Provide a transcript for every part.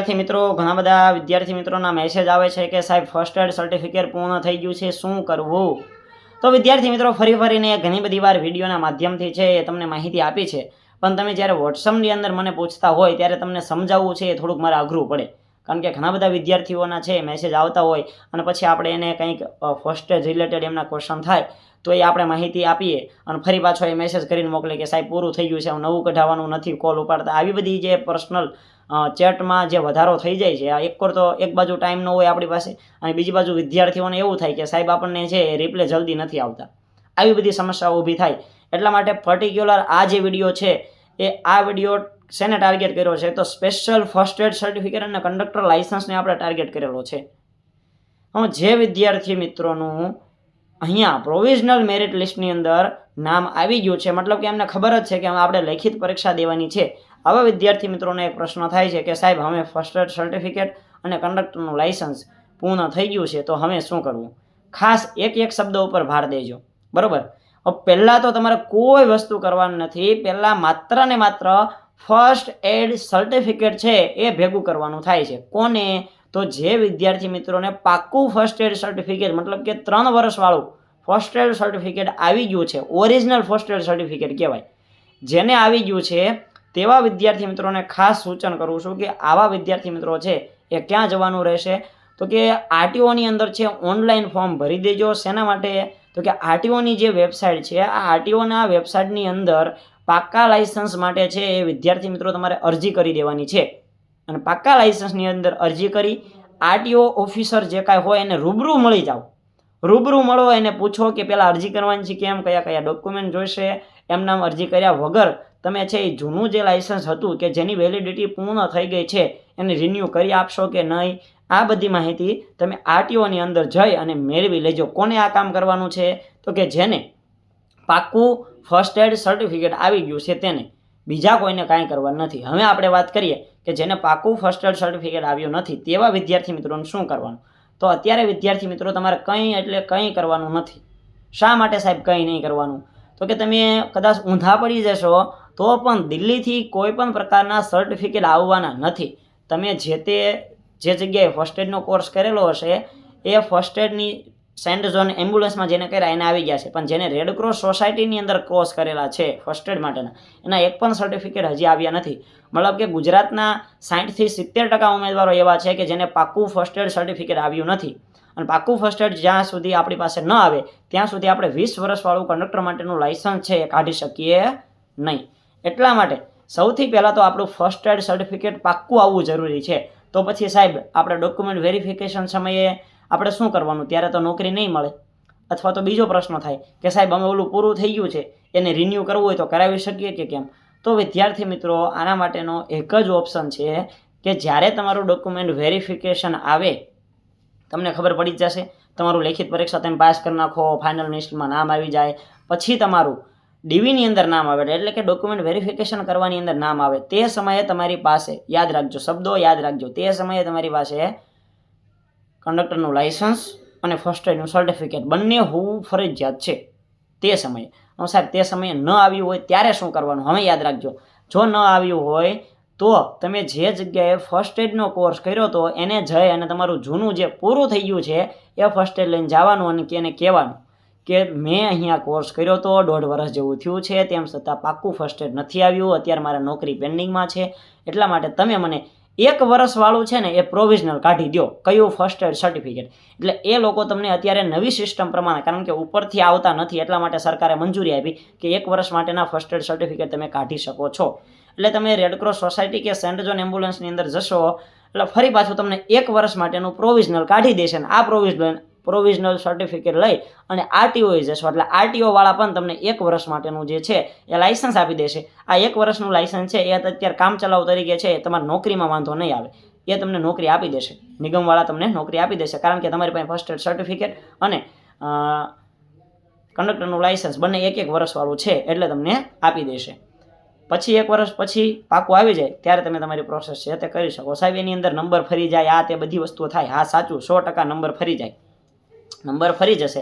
વિદ્યાર્થી મિત્રો ઘણા બધા વિદ્યાર્થી મિત્રોના મેસેજ આવે છે કે સાહેબ ફર્સ્ટ એડ સર્ટિફિકેટ પૂર્ણ થઈ ગયું છે, શું કરવું? તો વિદ્યાર્થી મિત્રો ફરીને ઘણી બધી વાર વિડીયોના માધ્યમથી છે એ તમને માહિતી આપી છે, પણ તમે જ્યારે વોટ્સઅપની અંદર મને પૂછતા હોય ત્યારે તમને સમજાવવું છે એ થોડુંક મારે અઘરું પડે, કારણ કે ઘણા બધા વિદ્યાર્થીઓના છે મેસેજ આવતા હોય અને પછી આપણે એને કંઈક ફર્સ્ટ એડ રિલેટેડ એમના ક્વેશ્ચન થાય તો એ આપણે માહિતી આપીએ અને ફરી પાછો એ મેસેજ કરીને મોકલે કે સાહેબ પૂરું થઈ ગયું છે, નવું કઢાવવાનું નથી, કોલ ઉપાડતા. આવી બધી જે પર્સનલ ચેટમાં જે વધારો થઈ જાય છે, એક બાજુ ટાઈમ ન હોય આપણી પાસે અને બીજી બાજુ વિદ્યાર્થીઓને એવું થાય કે સાહેબ આપણને છે રિપ્લે જલ્દી નથી આવતા. આવી બધી સમસ્યાઓ ઊભી થાય. એટલા માટે પર્ટિક્યુલર આ જે વિડીયો છે એ આ વિડીયો શેને ટાર્ગેટ કર્યો છે તો સ્પેશિયલ ફર્સ્ટ એડ સર્ટિફિકેટ અને કંડક્ટર લાઇસન્સને આપણે ટાર્ગેટ કરેલો છે. હવે જે વિદ્યાર્થી મિત્રોનું અહીંયા પ્રોવિઝનલ મેરિટ લિસ્ટની અંદર નામ આવી ગયું છે, મતલબ કે એમને ખબર જ છે કે આપણે લેખિત પરીક્ષા દેવાની છે, આવા વિદ્યાર્થી મિત્રોને એક પ્રશ્ન થાય છે કે સાહેબ અમે ફર્સ્ટ એડ સર્ટિફિકેટ અને કંડક્ટરનું લાઇસન્સ પૂર્ણ થઈ ગયું છે તો હવે શું કરવું? ખાસ એક શબ્દ ઉપર ભાર દેજો, બરોબર? પહેલાં તો તમારે કોઈ વસ્તુ કરવાની નથી. પહેલાં માત્ર ને માત્ર ફર્સ્ટ એડ સર્ટિફિકેટ છે એ ભેગું કરવાનું થાય છે. કોને? તો જે વિદ્યાર્થી મિત્રોને પાક્કું ફર્સ્ટ એડ સર્ટિફિકેટ, મતલબ કે 3 વર્ષવાળું ફર્સ્ટ એડ સર્ટિફિકેટ આવી ગયું છે, ઓરિજિનલ ફર્સ્ટ એડ સર્ટિફિકેટ કહેવાય, જેને આવી ગયું છે તેવા વિદ્યાર્થી મિત્રોને ખાસ સૂચન કરું છું કે આવા વિદ્યાર્થી મિત્રો છે એ ક્યાં જવાનું રહેશે તો કે આરટીઓની અંદર છે ઓનલાઈન ફોર્મ ભરી દેજો. શેના માટે? તો કે આરટીઓની જે વેબસાઇટ છે, આ આરટીઓના વેબસાઇટની અંદર પાક્કા લાઇસન્સ માટે છે એ વિદ્યાર્થી મિત્રો તમારે અરજી કરી દેવાની છે અને પાક્કા લાઇસન્સની અંદર અરજી કરી આરટીઓ ઓફિસર જે કાંઈ હોય એને રૂબરૂ મળી જાઓ. રૂબરૂ મળો, એને પૂછો કે પહેલાં અરજી કરવાની છે કેમ, કયા ડોક્યુમેન્ટ જોઈશે. એમનામ અરજી કર્યા વગર તમે છે એ જૂનું જે લાઇસન્સ હતું કે જેની વેલિડિટી પૂર્ણ થઈ ગઈ છે એને રિન્યૂ કરી આપશો કે નહીં, આ બધી માહિતી તમે આરટીઓની અંદર જઈ અને મેળવી લેજો. કોને આ કામ કરવાનું છે? તો કે જેને પાક્કું ફર્સ્ટ એડ સર્ટિફિકેટ આવી ગયું છે તેને, બીજા કોઈને કાંઈ કરવાનું નથી. હવે આપણે વાત કરીએ કે જેને પાક્કું ફર્સ્ટ એડ સર્ટિફિકેટ આવ્યું નથી તેવા વિદ્યાર્થી મિત્રોને શું કરવાનું? તો અત્યારે વિદ્યાર્થી મિત્રો તમારે કંઈ કરવાનું નથી. શા માટે સાહેબ કંઈ નહીં કરવાનું? તો કે તમે કદાચ ઊંધા પડી જશો તો પણ દિલ્હીથી કોઈ પણ પ્રકારના સર્ટિફિકેટ આવવાના નથી. તમે જે જગ્યાએ ફર્સ્ટ એડનો કોર્સ કરેલો હશે એ ફર્સ્ટ એડની સેન્ટ ઝોન એમ્બ્યુલન્સમાં જેને કર્યા એને આવી ગયા છે, પણ જેને રેડ ક્રોસ સોસાયટીની અંદર કોર્સ કરેલા છે ફર્સ્ટ એડ માટેના, એના એક પણ સર્ટિફિકેટ હજી આવ્યા નથી. મતલબ કે ગુજરાતના 60 થી 70% ઉમેદવારો એવા છે કે જેને પાક્કું ફર્સ્ટ એડ સર્ટિફિકેટ આવ્યું નથી. અને પાક્કું ફર્સ્ટ એડ જ્યાં સુધી આપણી પાસે ન આવે ત્યાં સુધી આપણે 20 વર્ષવાળું કંડક્ટર માટેનું લાઇસન્સ છે એ કાઢી શકીએ નહીં. એટલા માટે સૌથી પહેલાં તો આપણું ફર્સ્ટ એડ સર્ટિફિકેટ પાક્કું આવવું જરૂરી છે. તો પછી સાહેબ આપણે ડોક્યુમેન્ટ વેરિફિકેશન સમયે આપણે શું કરવાનું? ત્યારે તો નોકરી નહીં મળે. અથવા તો બીજો પ્રશ્ન થાય કે સાહેબ અમે ઓલું પૂરું થઈ ગયું છે એને રિન્યૂ કરવું હોય તો કરાવી શકીએ કે કેમ? તો વિદ્યાર્થી મિત્રો આના માટેનો એક જ ઓપ્શન છે કે જ્યારે તમારું ડોક્યુમેન્ટ વેરિફિકેશન આવે તમને ખબર પડી જશે, તમારું લેખિત પરીક્ષા તમે પાસ કરી નાખો, ફાઇનલ લિસ્ટમાં નામ આવી જાય, પછી તમારું ડીવીની અંદર નામ આવે એટલે કે ડોક્યુમેન્ટ વેરિફિકેશન કરવાની અંદર નામ આવે, તે સમયે તમારી પાસે યાદ રાખજો, શબ્દો યાદ રાખજો, તે સમયે તમારી પાસે કંડક્ટરનું લાઇસન્સ અને ફર્સ્ટ એડનું સર્ટિફિકેટ બંને હોવું ફરજિયાત છે તે સમયે. સાહેબ તે સમયે ન આવ્યું હોય ત્યારે શું કરવાનું? હવે યાદ રાખજો, જો ન આવ્યું હોય તો તમે જે જગ્યાએ ફર્સ્ટ એડનો કોર્સ કર્યો હતો એને જઈ અને તમારું જૂનું જે પૂરું થઈ ગયું છે એ ફર્સ્ટ એડ લઈને જવાનું અને એને કહેવાનું કે મેં અહીંયા કોર્સ કર્યો હતો, 1.5 વર્ષ જેવું થયું છે, તેમ છતાં પાક્કું ફર્સ્ટ એડ નથી આવ્યું, અત્યારે મારે નોકરી પેન્ડિંગમાં છે, એટલા માટે તમે મને 1 વર્ષવાળું છે ને એ પ્રોવિઝનલ કાઢી દો. કયું? First aid certificate. એટલે એ લોકો તમને અત્યારે નવી સિસ્ટમ પ્રમાણે, કારણ કે ઉપરથી આવતા નથી એટલા માટે સરકારે મંજૂરી આપી કે 1 વર્ષ માટેના ફર્સ્ટ એડ સર્ટિફિકેટ તમે કાઢી શકો છો. એટલે તમે રેડ ક્રોસ સોસાયટી કે સેન્ટ ઝોન એમ્બ્યુલન્સની અંદર જશો એટલે ફરી પાછું તમને 1 વર્ષ માટેનું પ્રોવિઝનલ કાઢી દેશે ને આ પ્રોવિઝનલ સર્ટિફિકેટ લઈ અને આરટીઓએ જશો એટલે આરટીઓ વાળા પણ તમને 1 વર્ષ માટેનું જે છે એ લાઇસન્સ આપી દેશે. આ 1 વર્ષનું લાઇસન્સ છે એ અત્યારે કામ ચલાવ તરીકે છે, તમારી નોકરીમાં વાંધો નહીં આવે, એ તમને નોકરી આપી દેશે, નિગમવાળા તમને નોકરી આપી દેશે, કારણ કે તમારી પાસે ફર્સ્ટ એડ સર્ટિફિકેટ અને કંડક્ટરનું લાઇસન્સ બંને 1 વર્ષવાળું છે એટલે તમને આપી દેશે. પછી 1 વર્ષ પછી પાકું આવી જાય ત્યારે તમે તમારી પ્રોસેસ છે તે કરી શકો. સાહેબ એની અંદર નંબર ફરી જાય, આ તે બધી વસ્તુઓ થાય. હા સાચું, 100% નંબર ફરી જાય, નંબર ફરી જશે,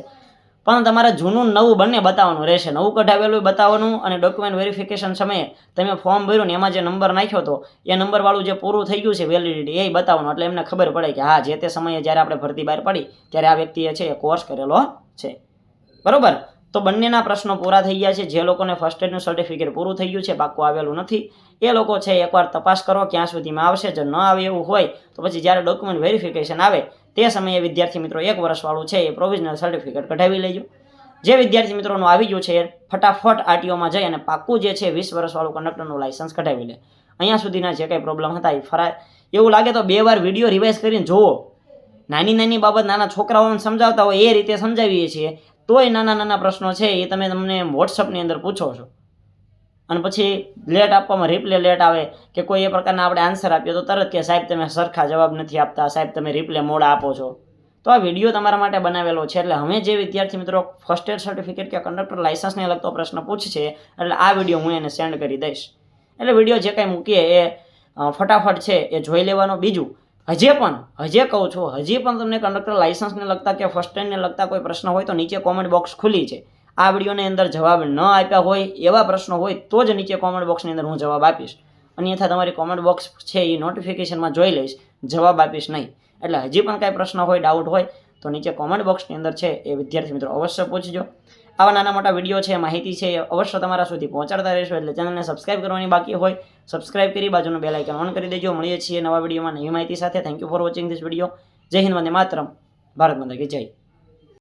પણ તમારે જૂનું નવું બંને બતાવવાનું રહેશે. નવું કઢાવેલું બતાવવાનું અને ડોક્યુમેન્ટ વેરિફિકેશન સમયે તમે ફોર્મ ભર્યું ને એમાં જે નંબર નાખ્યો હતો એ નંબરવાળું જે પૂરું થઈ ગયું છે વેલિડિટી એ બતાવવાનું. એટલે એમને ખબર પડે કે હા જે તે સમયે જ્યારે આપણે ભરતી બહાર પડી ત્યારે આ વ્યક્તિએ છે એ કોર્સ કરેલો છે. બરોબર. તો બંનેના પ્રશ્નો પૂરા થઈ ગયા છે. જે લોકોને ફર્સ્ટ એડનું સર્ટિફિકેટ પૂરું થઈ ગયું છે, પાક્કું આવેલું નથી, એ લોકો છે એકવાર તપાસ કરો ક્યાં સુધીમાં આવશે. જો ન આવે એવું હોય તો પછી જ્યારે ડોક્યુમેન્ટ વેરિફિકેશન આવે તે સમયે વિદ્યાર્થી મિત્રો 1 વર્ષવાળું છે એ પ્રોવિઝનલ સર્ટિફિકેટ કઢાવી લેજો. જે વિદ્યાર્થી મિત્રોનું આવી ગયું છે એ ફટાફટ આરટીઓમાં જઈ અને પાક્કું જે છે 20 વર્ષવાળું કંડક્ટરનું લાયસન્સ કઢાવી લે. અહીંયા સુધીના જે કંઈ પ્રોબ્લેમ હતા એ એવું લાગે તો 2 વાર વિડીયો રિવાઇઝ કરીને જુઓ. નાની બાબત નાના છોકરાઓને સમજાવતા હોય એ રીતે સમજાવીએ છીએ, તોય નાના પ્રશ્નો છે એ તમને વોટ્સઅપની અંદર પૂછો છો અને પછી લેટ આપવામાં રિપ્લે લેટ આવે કે કોઈ એ પ્રકારના આપણે આન્સર આપીએ તો તરત કે સાહેબ તમે સરખા જવાબ નથી આપતા, સાહેબ તમે રિપ્લે મોડા આપો છો. તો આ વિડીયો તમારા માટે બનાવેલો છે. એટલે હવે જે વિદ્યાર્થી મિત્રો ફર્સ્ટ એડ સર્ટિફિકેટ કે કંડક્ટર લાયસન્સને લગતો પ્રશ્ન પૂછશે એટલે આ વિડીયો હું એને સેન્ડ કરી દઈશ. એટલે વિડીયો જે કંઈ મૂકીએ એ ફટાફટ છે એ જોઈ લેવાનો. બીજું હજે કહું છું, હજી પણ તમને કંડક્ટર લાયસન્સને લગતા કે ફર્સ્ટ એડને લગતા કોઈ પ્રશ્ન હોય તો નીચે કોમેન્ટ બોક્સ ખુલ્લી છે. આ વિડીયોની અંદર જવાબ ન આપ્યા હોય એવા પ્રશ્નો હોય તો જ નીચે કોમેન્ટ બોક્સની અંદર હું જવાબ આપીશ. અન્યથા તમારી કોમેન્ટ બોક્સ છે એ નોટિફિકેશનમાં જોઈ લઈશ, જવાબ આપીશ નહીં. એટલે હજી પણ કાંઈ પ્રશ્ન હોય, ડાઉટ હોય તો નીચે કોમેન્ટ બોક્સની અંદર છે એ વિદ્યાર્થી મિત્રો અવશ્ય પૂછજો. આવા નાના મોટા વિડીયો છે, માહિતી છે એ અવશ્ય તમારા સુધી પહોંચાડતા રહેશો. એટલે ચેનલને સબસ્ક્રાઇબ કરવાની બાકી હોય સબસ્ક્રાઇબ કરી બાજુનું બેલ આઇકન ઓન કરી દેજો. મળીએ છીએ નવા વિડીયોમાં નવી માહિતી સાથે. Thank you for watching this video. જય હિન્દ, વંદે માતરમ, ભારત માતા કી જય.